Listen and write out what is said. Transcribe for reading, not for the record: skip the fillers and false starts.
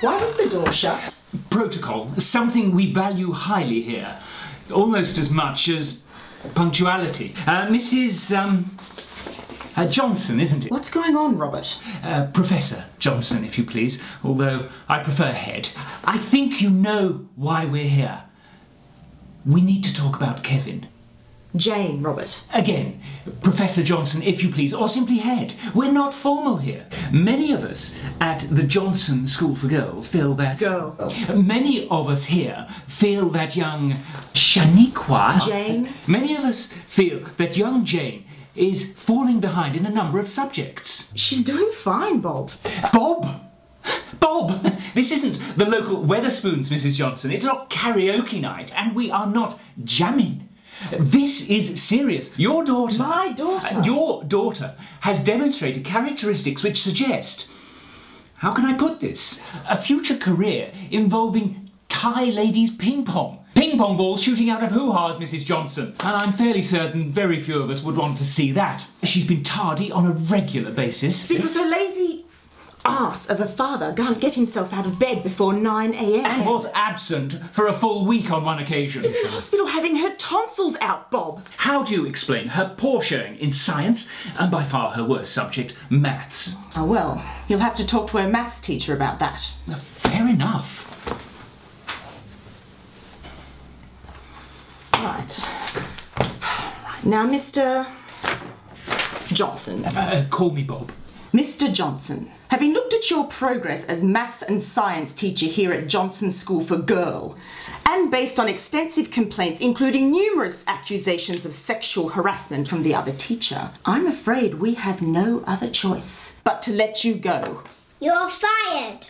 Why was the door shut? Protocol, something we value highly here. Almost as much as punctuality. Mrs. Johnson, isn't it? What's going on, Robert? Professor Johnson, if you please, although I prefer Head. I think you know why we're here. We need to talk about Kevin. Jane, Robert. Again, Professor Johnson, if you please, or simply Head. We're not formal here. Many of us at the Johnson School for Girls feel that... Many of us here feel that young Shaniqua... Jane? Many of us feel that young Jane is falling behind in a number of subjects. She's doing fine, Bob. Bob! Bob! This isn't the local Weatherspoons, Mrs. Johnson. It's not karaoke night, and we are not jamming. This is serious. Your daughter... My daughter? Your daughter has demonstrated characteristics which suggest... How can I put this? A future career involving Thai ladies ping pong. Ping pong balls shooting out of hoo-has, Mrs. Johnson. And I'm fairly certain very few of us would want to see that. She's been tardy on a regular basis. Because her lazy arse of a father can't get himself out of bed before 9 a.m. And was absent for a full week on one occasion. Is in hospital having her tonsils out, Bob. How do you explain her poor showing in science, and by far her worst subject, maths? Oh, well, you'll have to talk to her maths teacher about that. Fair enough. Right. Now, Mr. Johnson. Call me Bob. Mr. Johnson, having looked at your progress as maths and science teacher here at Johnson School for Girl, and based on extensive complaints, including numerous accusations of sexual harassment from the other teacher, I'm afraid we have no other choice but to let you go. You're fired.